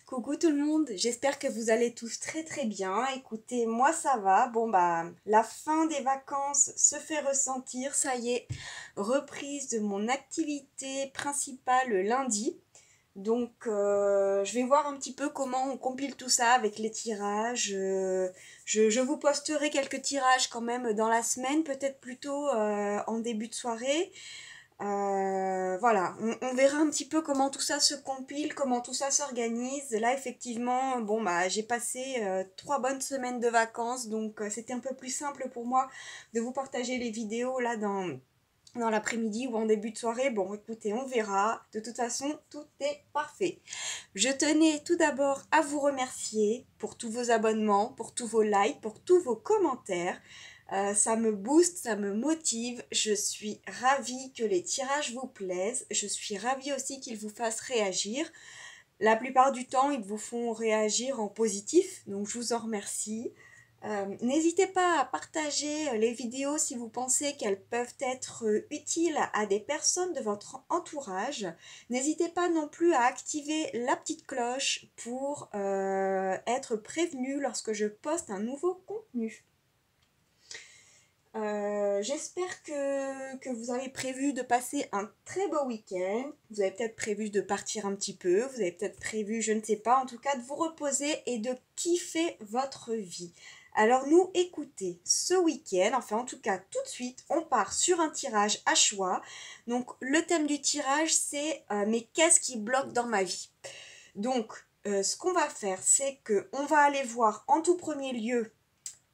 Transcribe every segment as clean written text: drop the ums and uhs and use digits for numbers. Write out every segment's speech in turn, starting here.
Coucou tout le monde, j'espère que vous allez tous très bien. Écoutez, moi ça va. Bon bah, la fin des vacances se fait ressentir, ça y est, reprise de mon activité principale le lundi. Donc je vais voir un petit peu comment on compile tout ça avec les tirages. Je vous posterai quelques tirages quand même dans la semaine, peut-être plutôt en début de soirée. Voilà, on verra un petit peu comment tout ça se compile, comment tout ça s'organise. Là, effectivement, bon, bah, j'ai passé 3 bonnes semaines de vacances, donc c'était un peu plus simple pour moi de vous partager les vidéos là dans l'après-midi ou en début de soirée. Bon, écoutez, on verra. De toute façon, tout est parfait. Je tenais tout d'abord à vous remercier pour tous vos abonnements, pour tous vos likes, pour tous vos commentaires. Ça me booste, ça me motive. Je suis ravie que les tirages vous plaisent. Je suis ravie aussi qu'ils vous fassent réagir. La plupart du temps, ils vous font réagir en positif, donc je vous en remercie. N'hésitez pas à partager les vidéos si vous pensez qu'elles peuvent être utiles à des personnes de votre entourage. N'hésitez pas non plus à activer la petite cloche pour être prévenu lorsque je poste un nouveau contenu. J'espère que vous avez prévu de passer un très beau week-end. Vous avez peut-être prévu de partir un petit peu. Vous avez peut-être prévu, je ne sais pas, en tout cas de vous reposer et de kiffer votre vie. Alors nous, écoutez, ce week-end, enfin en tout cas tout de suite, on part sur un tirage à choix. Donc le thème du tirage, c'est mais qu'est-ce qui bloque dans ma vie? Donc ce qu'on va faire, c'est qu'on va aller voir en tout premier lieu.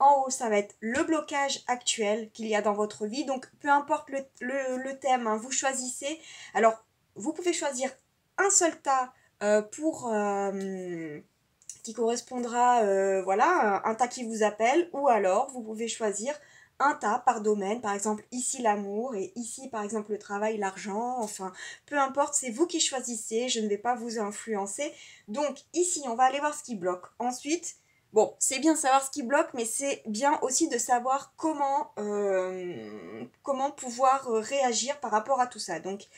En haut, ça va être le blocage actuel qu'il y a dans votre vie. Donc, peu importe le thème, hein, vous choisissez. Alors, vous pouvez choisir un seul tas qui correspondra, voilà, un tas qui vous appelle. Ou alors, vous pouvez choisir un tas par domaine. Par exemple, ici l'amour et ici, par exemple, le travail, l'argent. Enfin, peu importe, c'est vous qui choisissez. Je ne vais pas vous influencer. Donc, ici, on va aller voir ce qui bloque. Ensuite, bon, c'est bien de savoir ce qui bloque, mais c'est bien aussi de savoir comment pouvoir réagir par rapport à tout ça. Donc,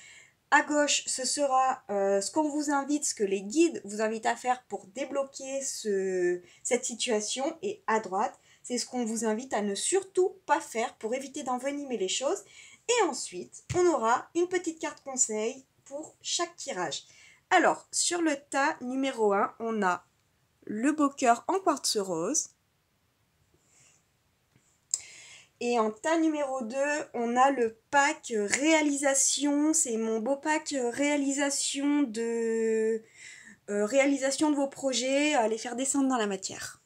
à gauche, ce sera ce qu'on vous invite, ce que les guides vous invitent à faire pour débloquer cette situation. Et à droite, c'est ce qu'on vous invite à ne surtout pas faire pour éviter d'envenimer les choses. Et ensuite, on aura une petite carte conseil pour chaque tirage. Alors, sur le tas numéro 1, on a le beau cœur en quartz rose. Et en tas numéro 2, on a le pack réalisation. C'est mon beau pack réalisation de vos projets, à les faire descendre dans la matière.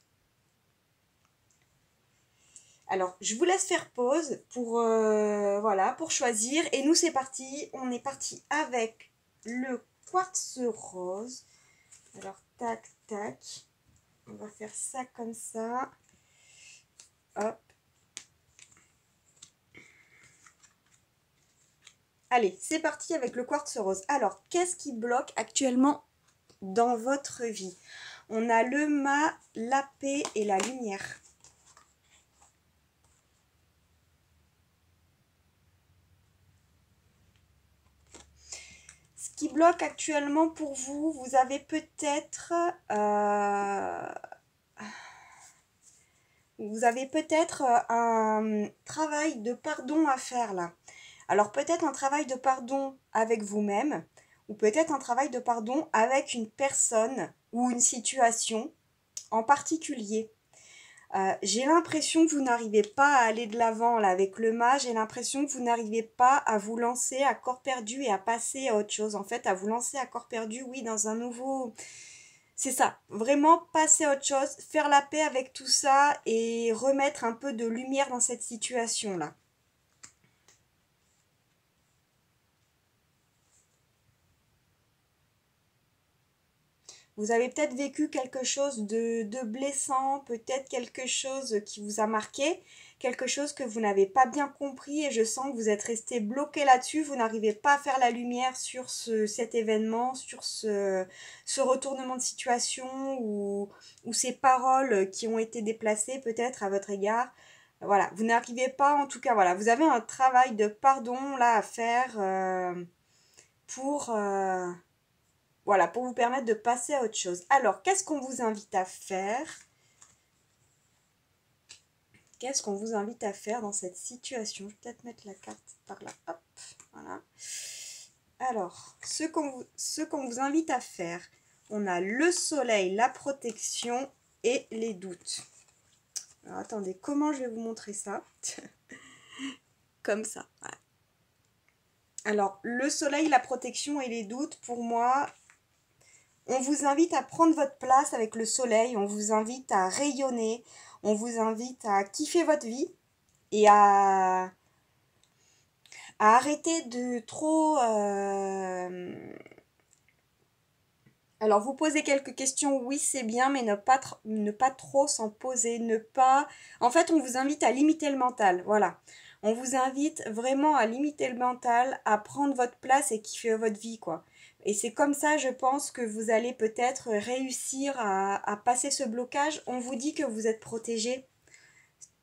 Alors, je vous laisse faire pause voilà, pour choisir. Et nous, c'est parti. On est parti avec le quartz rose. Alors, tac, tac. On va faire ça comme ça. Hop. Allez, c'est parti avec le quartz rose. Alors, qu'est-ce qui bloque actuellement dans votre vie? On a le mât, la paix et la lumière. Ce qui bloque actuellement pour vous, vous avez peut-être un travail de pardon à faire là. Alors peut-être un travail de pardon avec vous-même, ou peut-être un travail de pardon avec une personne ou une situation en particulier. J'ai l'impression que vous n'arrivez pas à aller de l'avant là avec le mât, j'ai l'impression que vous n'arrivez pas à vous lancer à corps perdu et à passer à autre chose. En fait, à vous lancer à corps perdu, oui, dans un nouveau... C'est ça, vraiment passer à autre chose, faire la paix avec tout ça et remettre un peu de lumière dans cette situation-là. Vous avez peut-être vécu quelque chose de blessant, peut-être quelque chose qui vous a marqué, quelque chose que vous n'avez pas bien compris et je sens que vous êtes resté bloqué là-dessus, vous n'arrivez pas à faire la lumière sur cet événement, sur ce retournement de situation ou ces paroles qui ont été déplacées peut-être à votre égard. Voilà, vous n'arrivez pas, en tout cas, voilà, vous avez un travail de pardon là à faire pour... voilà, pour vous permettre de passer à autre chose. Alors, qu'est-ce qu'on vous invite à faire? Qu'est-ce qu'on vous invite à faire dans cette situation? Je vais peut-être mettre la carte par là. Hop, voilà. Alors, ce qu'on vous invite à faire, on a le soleil, la protection et les doutes. Alors, attendez, comment je vais vous montrer ça? Comme ça. Voilà. Alors, le soleil, la protection et les doutes, pour moi, on vous invite à prendre votre place avec le soleil, on vous invite à rayonner, on vous invite à kiffer votre vie et à arrêter de trop... Alors, vous posez quelques questions, oui, c'est bien, mais ne pas trop s'en poser, ne pas... En fait, on vous invite à limiter le mental, voilà. On vous invite vraiment à limiter le mental, à prendre votre place et kiffer votre vie, quoi. Et c'est comme ça, je pense, que vous allez peut-être réussir à passer ce blocage. On vous dit que vous êtes protégé.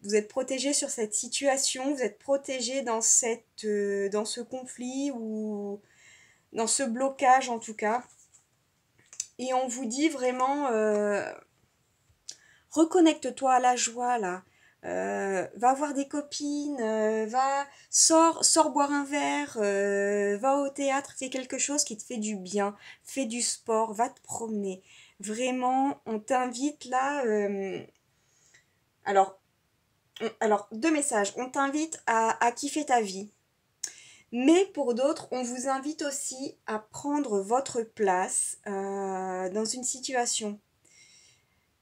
Vous êtes protégé sur cette situation, vous êtes protégé dans ce conflit ou dans ce blocage en tout cas. Et on vous dit vraiment, reconnecte-toi à la joie là. Va voir des copines, sors boire un verre, va au théâtre, fais quelque chose qui te fait du bien, fais du sport, va te promener. Vraiment, on t'invite là. Alors, deux messages. On t'invite à kiffer ta vie. Mais pour d'autres, on vous invite aussi à prendre votre place dans une situation.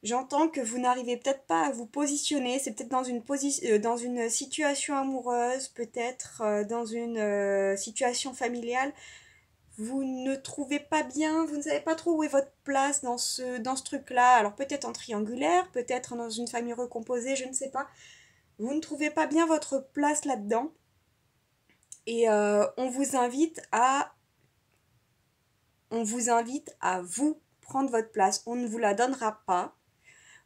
J'entends que vous n'arrivez peut-être pas à vous positionner, c'est peut-être dans une situation amoureuse, peut-être dans une situation familiale. Vous ne trouvez pas bien, vous ne savez pas trop où est votre place dans ce truc-là. Alors peut-être en triangulaire, peut-être dans une famille recomposée, je ne sais pas. Vous ne trouvez pas bien votre place là-dedans. Et on vous invite à vous prendre votre place. On ne vous la donnera pas.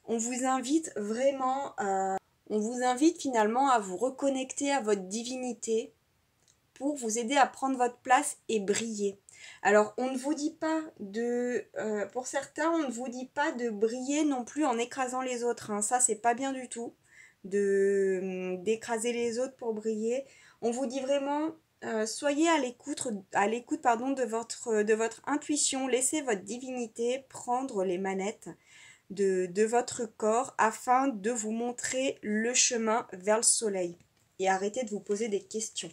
On vous invite vraiment on vous invite finalement à vous reconnecter à votre divinité pour vous aider à prendre votre place et briller. Alors, on ne vous dit pas pour certains, on ne vous dit pas de briller non plus en écrasant les autres. Hein. Ça, c'est pas bien du tout d'écraser les autres pour briller. On vous dit vraiment, soyez à l'écoute, pardon, de votre intuition. Laissez votre divinité prendre les manettes de votre corps afin de vous montrer le chemin vers le soleil. Et arrêtez de vous poser des questions.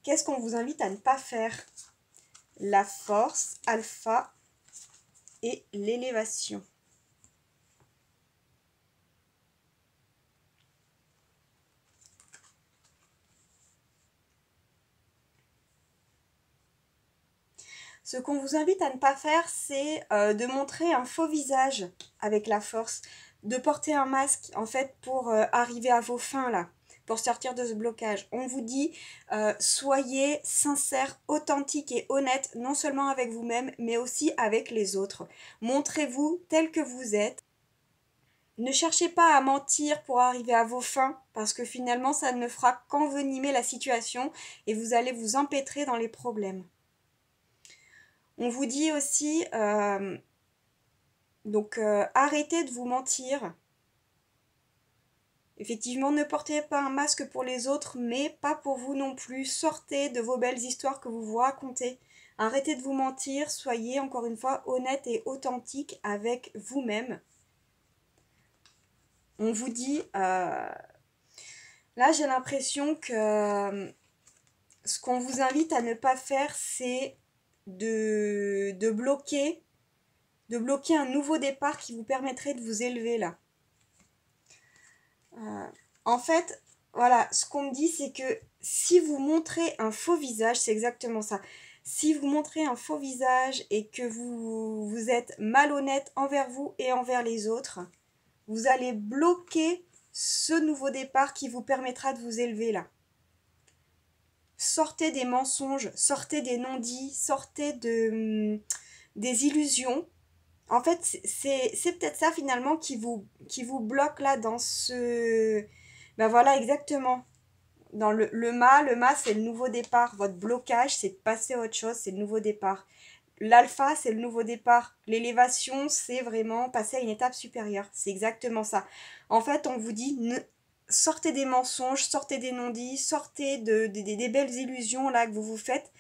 Qu'est-ce qu'on vous invite à ne pas faire? La force, alpha et l'élévation. Ce qu'on vous invite à ne pas faire, c'est de montrer un faux visage avec la force, de porter un masque en fait pour arriver à vos fins là, pour sortir de ce blocage. On vous dit soyez sincère, authentique et honnête, non seulement avec vous-même, mais aussi avec les autres. Montrez-vous tel que vous êtes. Ne cherchez pas à mentir pour arriver à vos fins, parce que finalement ça ne fera qu'envenimer la situation et vous allez vous empêtrer dans les problèmes. On vous dit aussi, arrêtez de vous mentir. Effectivement, ne portez pas un masque pour les autres, mais pas pour vous non plus. Sortez de vos belles histoires que vous vous racontez. Arrêtez de vous mentir, soyez encore une fois honnête et authentique avec vous-même. On vous dit, là j'ai l'impression que ce qu'on vous invite à ne pas faire, c'est de bloquer un nouveau départ qui vous permettrait de vous élever là. En fait, voilà, ce qu'on me dit, c'est que si vous montrez un faux visage, c'est exactement ça. Si vous montrez un faux visage et que vous êtes malhonnête envers vous et envers les autres, vous allez bloquer ce nouveau départ qui vous permettra de vous élever là. Sortez des mensonges, sortez des non-dits, sortez des illusions. En fait, c'est peut-être ça finalement qui vous bloque là dans ce... Ben voilà, exactement. Dans le mât, c'est le nouveau départ. Votre blocage, c'est de passer à autre chose, c'est le nouveau départ. L'alpha, c'est le nouveau départ. L'élévation, c'est vraiment passer à une étape supérieure. C'est exactement ça. En fait, on vous dit, sortez des mensonges, sortez des non-dits, sortez des belles illusions là que vous vous faites.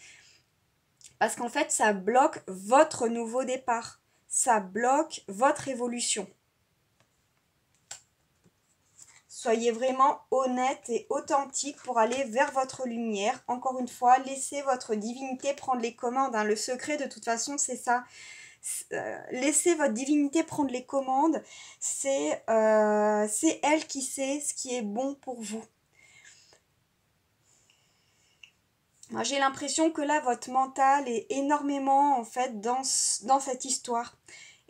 Parce qu'en fait, ça bloque votre nouveau départ. Ça bloque votre évolution. Soyez vraiment honnête et authentique pour aller vers votre lumière. Encore une fois, laissez votre divinité prendre les commandes. Hein. Le secret, de toute façon, c'est ça. Laissez votre divinité prendre les commandes. C'est elle qui sait ce qui est bon pour vous. Moi, j'ai l'impression que là, votre mental est énormément, en fait, dans cette histoire.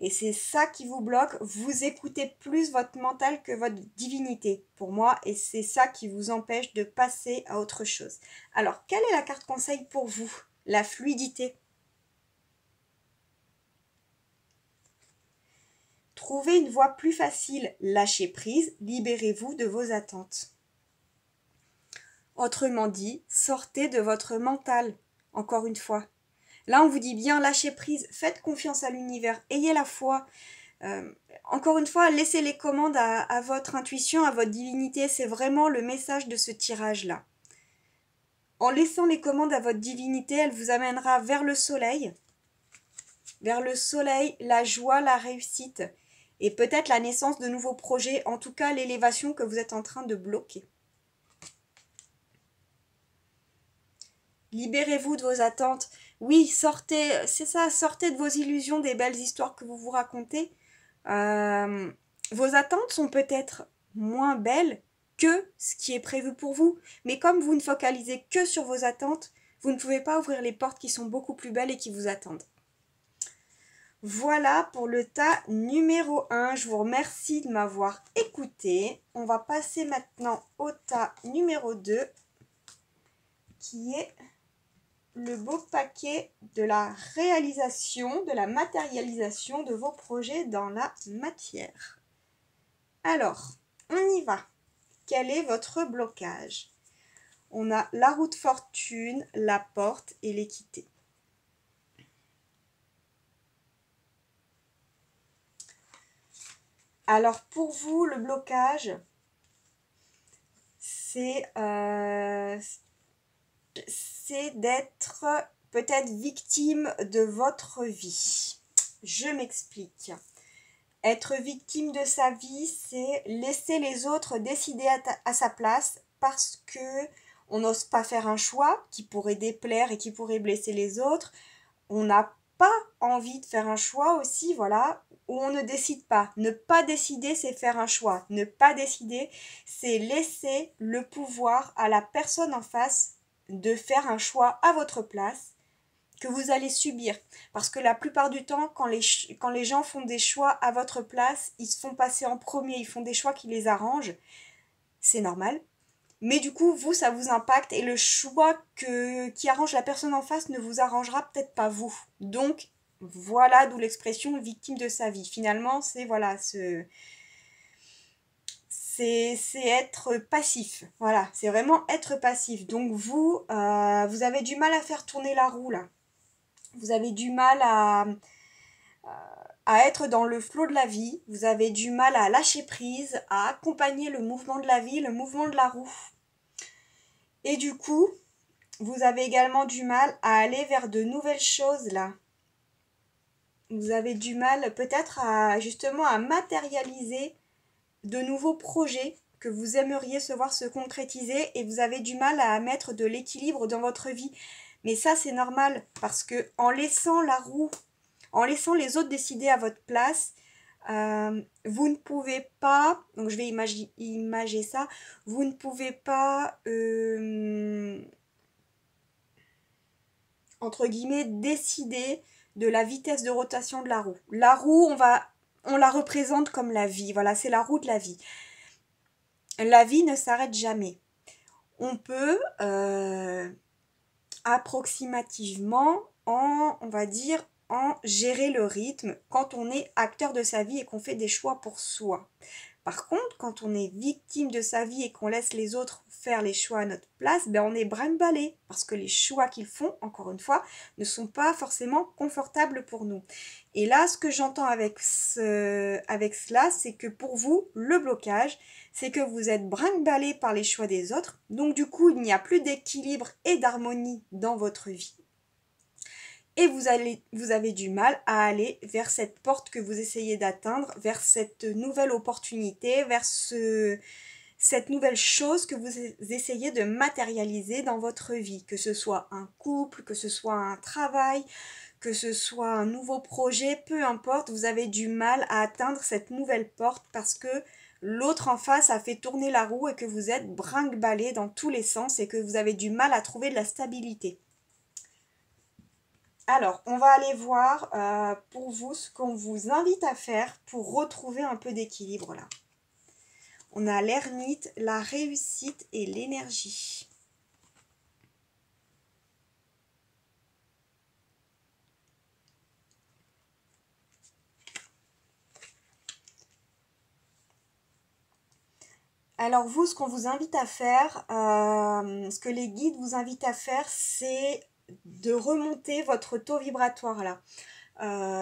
Et c'est ça qui vous bloque. Vous écoutez plus votre mental que votre divinité, pour moi. Et c'est ça qui vous empêche de passer à autre chose. Alors, quelle est la carte conseil pour vous? La fluidité. Trouvez une voie plus facile. Lâchez prise. Libérez-vous de vos attentes. Autrement dit, sortez de votre mental. Encore une fois. Là, on vous dit bien, lâchez prise, faites confiance à l'univers, ayez la foi. Encore une fois, laissez les commandes à votre intuition, à votre divinité. C'est vraiment le message de ce tirage-là. En laissant les commandes à votre divinité, elle vous amènera vers le soleil, la joie, la réussite, et peut-être la naissance de nouveaux projets, en tout cas l'élévation que vous êtes en train de bloquer. Libérez-vous de vos attentes. Oui, sortez, c'est ça, sortez de vos illusions, des belles histoires que vous vous racontez. Vos attentes sont peut-être moins belles que ce qui est prévu pour vous. Mais comme vous ne focalisez que sur vos attentes, vous ne pouvez pas ouvrir les portes qui sont beaucoup plus belles et qui vous attendent. Voilà pour le tas numéro 1. Je vous remercie de m'avoir écouté. On va passer maintenant au tas numéro 2 qui est le beau paquet de la réalisation, de la matérialisation de vos projets dans la matière. Alors, on y va. Quel est votre blocage? On a la roue de fortune, la porte et l'équité. Alors, pour vous, le blocage, c'est d'être peut-être victime de votre vie. Je m'explique. Être victime de sa vie, c'est laisser les autres décider à sa place parce que on n'ose pas faire un choix qui pourrait déplaire et qui pourrait blesser les autres. On n'a pas envie de faire un choix aussi, voilà, où on ne décide pas. Ne pas décider, c'est faire un choix. Ne pas décider, c'est laisser le pouvoir à la personne en face de faire un choix à votre place que vous allez subir. Parce que la plupart du temps, quand les gens font des choix à votre place, ils se font passer en premier, ils font des choix qui les arrangent. C'est normal. Mais du coup, vous, ça vous impacte et le choix qui arrange la personne en face ne vous arrangera peut-être pas vous. Donc, voilà d'où l'expression victime de sa vie. Finalement, c'est voilà, c'est être passif. Voilà, c'est vraiment être passif. Donc vous avez du mal à faire tourner la roue là. Vous avez du mal à être dans le flot de la vie. Vous avez du mal à lâcher prise, à accompagner le mouvement de la vie, le mouvement de la roue. Et du coup, vous avez également du mal à aller vers de nouvelles choses là. Vous avez du mal peut-être justement à matérialiser de nouveaux projets que vous aimeriez se voir se concrétiser et vous avez du mal à mettre de l'équilibre dans votre vie. Mais ça, c'est normal parce que en laissant la roue, en laissant les autres décider à votre place, vous ne pouvez pas, donc je vais imaginer ça, vous ne pouvez pas, entre guillemets, décider de la vitesse de rotation de la roue. La roue, on la représente comme la vie, voilà, c'est la roue de la vie. La vie ne s'arrête jamais. On peut approximativement on va dire, en gérer le rythme quand on est acteur de sa vie et qu'on fait des choix pour soi. Par contre, quand on est victime de sa vie et qu'on laisse les autres faire les choix à notre place, ben on est brinque-ballé parce que les choix qu'ils font, encore une fois, ne sont pas forcément confortables pour nous. Et là, ce que j'entends avec cela, c'est que pour vous, le blocage, c'est que vous êtes brinque-ballé par les choix des autres. Donc du coup, il n'y a plus d'équilibre et d'harmonie dans votre vie. Et vous avez du mal à aller vers cette porte que vous essayez d'atteindre, vers cette nouvelle opportunité, vers cette nouvelle chose que vous essayez de matérialiser dans votre vie, que ce soit un couple, que ce soit un travail, que ce soit un nouveau projet, peu importe, vous avez du mal à atteindre cette nouvelle porte parce que l'autre en face a fait tourner la roue et que vous êtes brinque-ballé dans tous les sens et que vous avez du mal à trouver de la stabilité. Alors, on va aller voir pour vous ce qu'on vous invite à faire pour retrouver un peu d'équilibre là. On a l'ermite, la réussite et l'énergie. Alors vous, ce qu'on vous invite à faire, ce que les guides vous invitent à faire, c'est de remonter votre taux vibratoire là.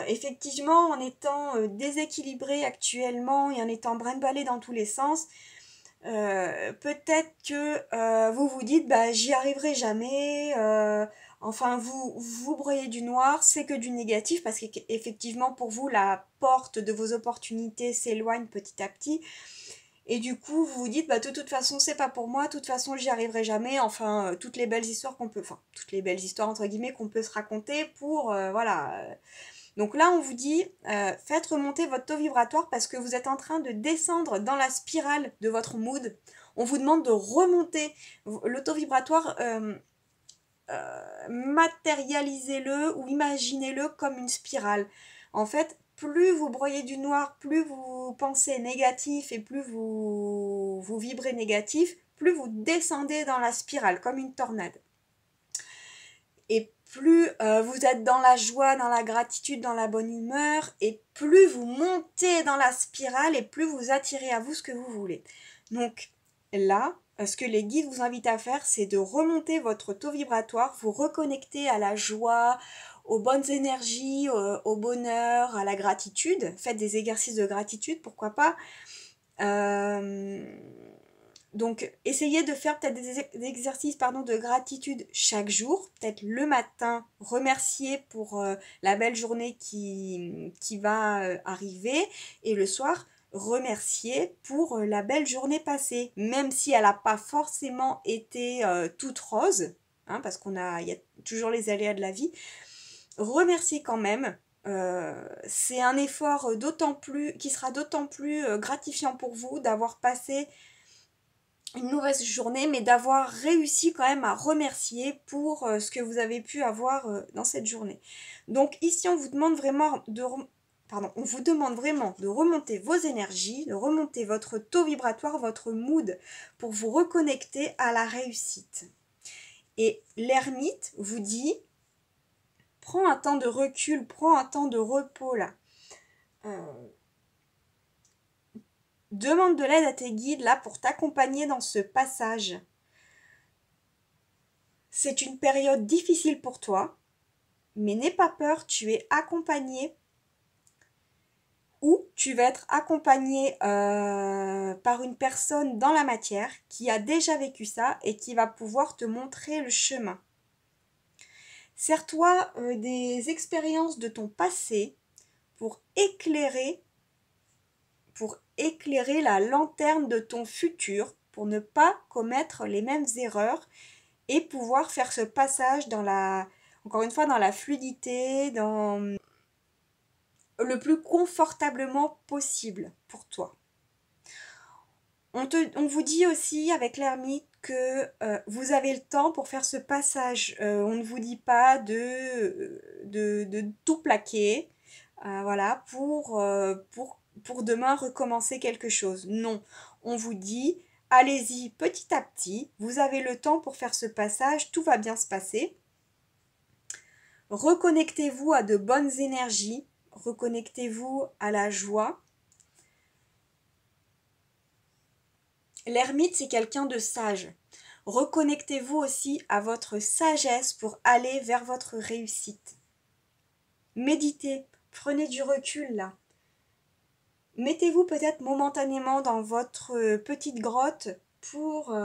Effectivement, en étant déséquilibré actuellement et en étant brinque-ballé dans tous les sens, peut-être que vous vous dites bah j'y arriverai jamais, enfin vous broyez du noir, c'est que du négatif parce qu'effectivement pour vous la porte de vos opportunités s'éloigne petit à petit. Et du coup, vous vous dites, bah, de toute façon, c'est pas pour moi, de toute façon, j'y arriverai jamais. Enfin, toutes les belles histoires toutes les belles histoires, entre guillemets, qu'on peut se raconter pour, voilà. Donc là, on vous dit, faites remonter votre taux vibratoire parce que vous êtes en train de descendre dans la spirale de votre mood. On vous demande de remonter le taux vibratoire, matérialisez-le ou imaginez-le comme une spirale. En fait, plus vous broyez du noir, plus vous pensez négatif et plus vous vibrez négatif, plus vous descendez dans la spirale comme une tornade. Et plus vous êtes dans la joie, dans la gratitude, dans la bonne humeur, et plus vous montez dans la spirale et plus vous attirez à vous ce que vous voulez. Donc là, ce que les guides vous invitent à faire, c'est de remonter votre taux vibratoire, vous reconnecter à la joie, aux bonnes énergies, au bonheur, à la gratitude. Faites des exercices de gratitude, pourquoi pas. Donc, essayez de faire peut-être des exercices de gratitude chaque jour. Peut-être le matin, remercier pour la belle journée qui va arriver. Et le soir, remercier pour la belle journée passée. Même si elle n'a pas forcément été toute rose, hein, parce il y a toujours les aléas de la vie. Remercier quand même. C'est un effort qui sera d'autant plus gratifiant pour vous d'avoir passé une mauvaise journée, mais d'avoir réussi quand même à remercier pour ce que vous avez pu avoir dans cette journée. Donc ici, on vous demande vraiment de remonter vos énergies, de remonter votre taux vibratoire, votre mood, pour vous reconnecter à la réussite. Et l'ermite vous dit, prends un temps de recul, prends un temps de repos là. Demande de l'aide à tes guides là pour t'accompagner dans ce passage. C'est une période difficile pour toi, mais n'aie pas peur, tu es accompagné ou tu vas être accompagné par une personne dans la matière qui a déjà vécu ça et qui va pouvoir te montrer le chemin. Sers-toi des expériences de ton passé pour éclairer la lanterne de ton futur, pour ne pas commettre les mêmes erreurs et pouvoir faire ce passage encore une fois, dans la fluidité, dans le plus confortablement possible pour toi. On vous dit aussi avec l'ermite que vous avez le temps pour faire ce passage. On ne vous dit pas de tout plaquer, voilà, pour demain recommencer quelque chose. Non, on vous dit, allez-y petit à petit, vous avez le temps pour faire ce passage, tout va bien se passer. Reconnectez-vous à de bonnes énergies, reconnectez-vous à la joie. L'ermite, c'est quelqu'un de sage. Reconnectez-vous aussi à votre sagesse pour aller vers votre réussite. Méditez, prenez du recul là. Mettez-vous peut-être momentanément dans votre petite grotte pour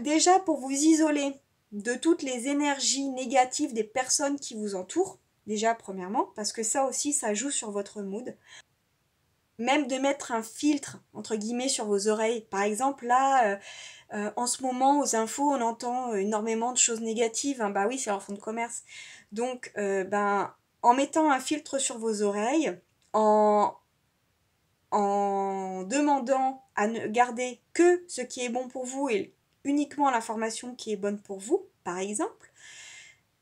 déjà pour vous isoler de toutes les énergies négatives des personnes qui vous entourent, déjà premièrement, parce que ça aussi ça joue sur votre mood. Même de mettre un filtre entre guillemets sur vos oreilles. Par exemple là, en ce moment aux infos on entend énormément de choses négatives, hein. Bah oui, c'est leur fonds de commerce. Donc en mettant un filtre sur vos oreilles, en demandant à ne garder que ce qui est bon pour vous et uniquement l'information qui est bonne pour vous, par exemple,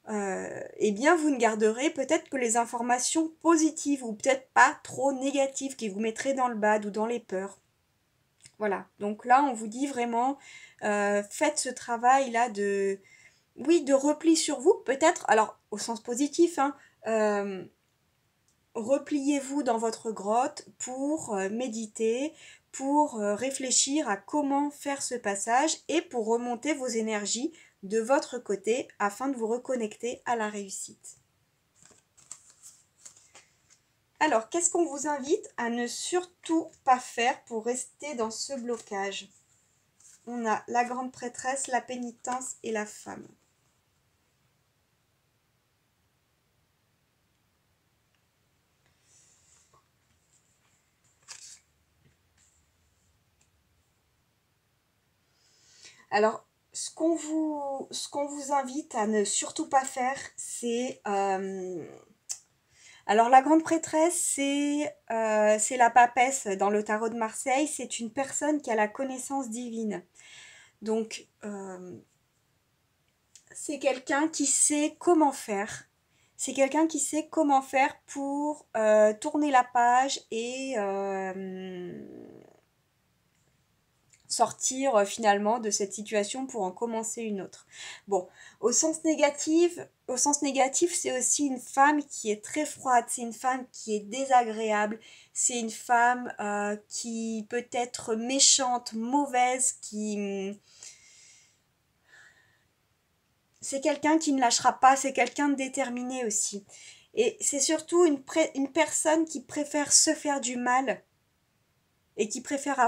eh bien vous ne garderez peut-être que les informations positives ou peut-être pas trop négatives qui vous mettraient dans le bad ou dans les peurs. Voilà, donc là on vous dit vraiment faites ce travail là de repli sur vous, peut-être, alors au sens positif, hein, repliez-vous dans votre grotte pour méditer, pour réfléchir à comment faire ce passage et pour remonter vos énergies de votre côté afin de vous reconnecter à la réussite. Alors, qu'est-ce qu'on vous invite à ne surtout pas faire pour rester dans ce blocage? On a la grande prêtresse, la pénitence et la femme. Alors, ce qu'on vous invite à ne surtout pas faire, c'est... Alors, la grande prêtresse, c'est la papesse dans le tarot de Marseille. C'est une personne qui a la connaissance divine. Donc, c'est quelqu'un qui sait comment faire. C'est quelqu'un qui sait comment faire pour tourner la page et sortir finalement de cette situation pour en commencer une autre. Bon, au sens négatif, c'est aussi une femme qui est très froide, c'est une femme qui est désagréable, c'est une femme qui peut être méchante, mauvaise, c'est quelqu'un qui ne lâchera pas, c'est quelqu'un de déterminé aussi. Et c'est surtout une personne qui préfère se faire du mal et qui préfère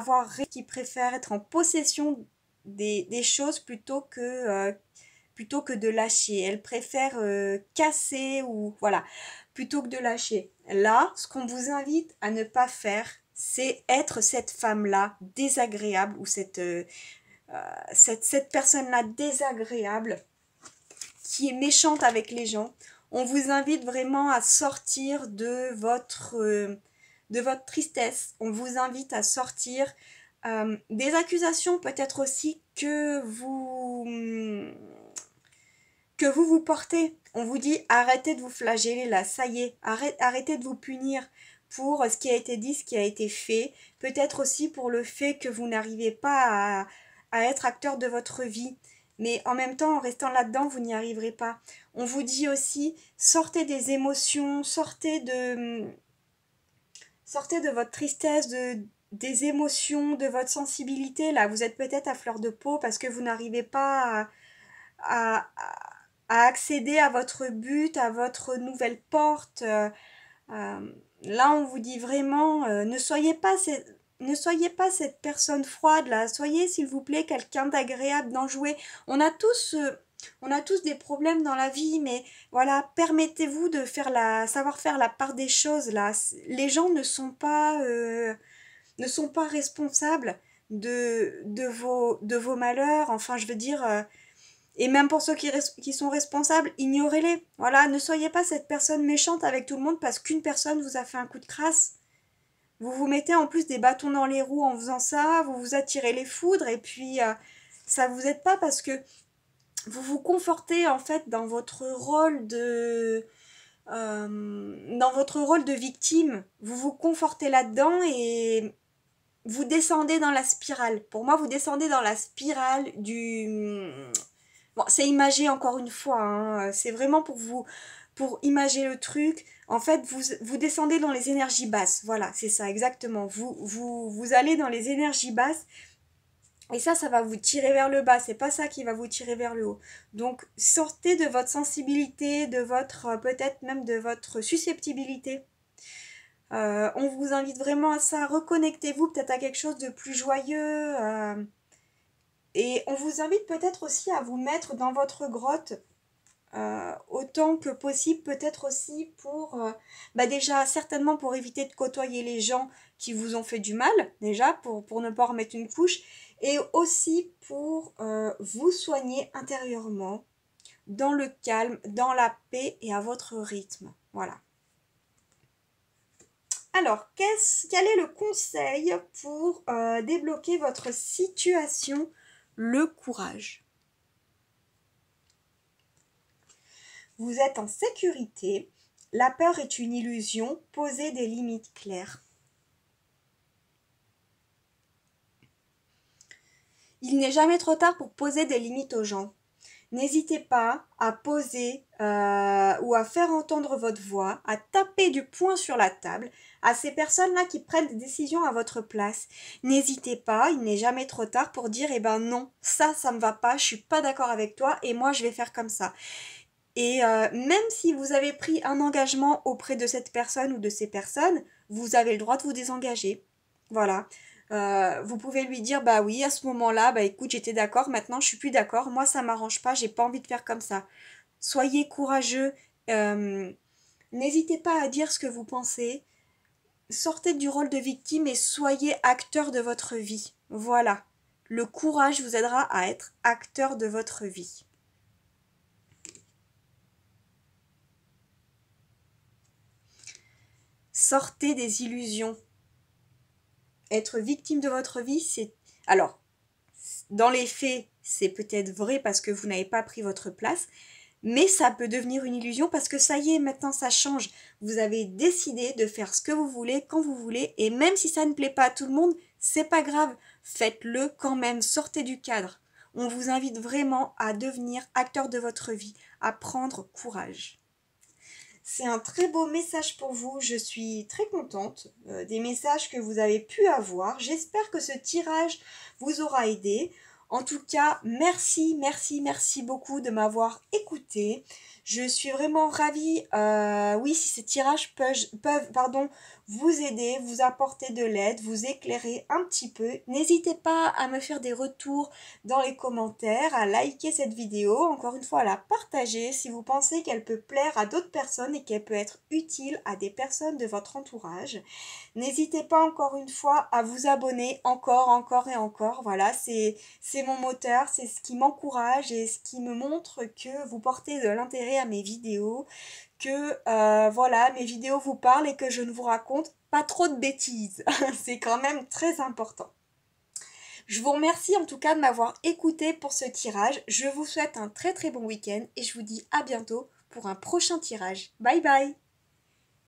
être en possession des choses plutôt que de lâcher. Elle préfère casser ou voilà, plutôt que de lâcher. Là, ce qu'on vous invite à ne pas faire, c'est être cette femme-là désagréable ou cette personne-là désagréable qui est méchante avec les gens. On vous invite vraiment à sortir de votre tristesse. On vous invite à sortir des accusations peut-être aussi que vous portez. On vous dit arrêtez de vous flageller là, ça y est, arrêtez de vous punir pour ce qui a été dit, ce qui a été fait. Peut-être aussi pour le fait que vous n'arrivez pas à être acteur de votre vie. Mais en même temps, en restant là-dedans, vous n'y arriverez pas. On vous dit aussi, sortez des émotions, sortez de votre tristesse, des émotions, de votre sensibilité. Là, vous êtes peut-être à fleur de peau parce que vous n'arrivez pas à, à accéder à votre but, à votre nouvelle porte. Là, on vous dit vraiment, ne soyez pas cette personne froide là. Soyez, s'il vous plaît, quelqu'un d'agréable, d'enjoué. On a tous des problèmes dans la vie, mais voilà, permettez-vous de savoir faire la part des choses là. Les gens ne sont pas responsables de vos malheurs. Enfin, je veux dire, et même pour ceux qui sont responsables, ignorez-les. Voilà, ne soyez pas cette personne méchante avec tout le monde parce qu'une personne vous a fait un coup de crasse. Vous vous mettez en plus des bâtons dans les roues en faisant ça, vous vous attirez les foudres et puis ça vous aide pas parce que vous vous confortez en fait dans votre rôle de victime. Vous vous confortez là-dedans et vous descendez dans la spirale. Pour moi, vous descendez dans la spirale du... Bon, c'est imagé encore une fois, hein. C'est vraiment pour imager le truc, en fait, vous descendez dans les énergies basses. Voilà, c'est ça, exactement. Vous allez dans les énergies basses. Et ça va vous tirer vers le bas, c'est pas ça qui va vous tirer vers le haut. Donc sortez de votre sensibilité, de votre peut-être même de votre susceptibilité. On vous invite vraiment à ça, reconnectez-vous peut-être à quelque chose de plus joyeux. Et on vous invite peut-être aussi à vous mettre dans votre grotte autant que possible, peut-être aussi pour, déjà certainement pour éviter de côtoyer les gens qui vous ont fait du mal, déjà pour ne pas remettre une couche, et aussi pour vous soigner intérieurement, dans le calme, dans la paix et à votre rythme. Voilà. Alors, quel est le conseil pour débloquer votre situation? Le courage. Vous êtes en sécurité. La peur est une illusion. Posez des limites claires. Il n'est jamais trop tard pour poser des limites aux gens. N'hésitez pas à poser ou à faire entendre votre voix, à taper du poing sur la table à ces personnes-là qui prennent des décisions à votre place. N'hésitez pas, il n'est jamais trop tard pour dire eh ben non, ça me va pas, je suis pas d'accord avec toi et moi je vais faire comme ça. Et même si vous avez pris un engagement auprès de cette personne ou de ces personnes, vous avez le droit de vous désengager. Voilà. Vous pouvez lui dire bah oui à ce moment-là bah écoute j'étais d'accord maintenant je suis plus d'accord moi ça m'arrange pas j'ai pas envie de faire comme ça. Soyez courageux, n'hésitez pas à dire ce que vous pensez, sortez du rôle de victime et soyez acteur de votre vie. Voilà, le courage vous aidera à être acteur de votre vie. Sortez des illusions. Être victime de votre vie, c'est... Alors, dans les faits, c'est peut-être vrai parce que vous n'avez pas pris votre place, mais ça peut devenir une illusion parce que ça y est, maintenant ça change. Vous avez décidé de faire ce que vous voulez, quand vous voulez, et même si ça ne plaît pas à tout le monde, c'est pas grave. Faites-le quand même, sortez du cadre. On vous invite vraiment à devenir acteur de votre vie, à prendre courage. C'est un très beau message pour vous, je suis très contente des messages que vous avez pu avoir. J'espère que ce tirage vous aura aidé. En tout cas, merci beaucoup de m'avoir écouté. Je suis vraiment ravie, oui, si ces tirages peuvent vous aider, vous apporter de l'aide, vous éclairer un petit peu. N'hésitez pas à me faire des retours dans les commentaires, à liker cette vidéo, encore une fois à la partager si vous pensez qu'elle peut plaire à d'autres personnes et qu'elle peut être utile à des personnes de votre entourage. N'hésitez pas encore une fois à vous abonner encore et encore. Voilà, c'est mon moteur, c'est ce qui m'encourage et ce qui me montre que vous portez de l'intérêt à mes vidéos, que voilà, mes vidéos vous parlent et que je ne vous raconte pas trop de bêtises. C'est quand même très important. Je vous remercie en tout cas de m'avoir écouté pour ce tirage. Je vous souhaite un très bon week-end et je vous dis à bientôt pour un prochain tirage. Bye bye!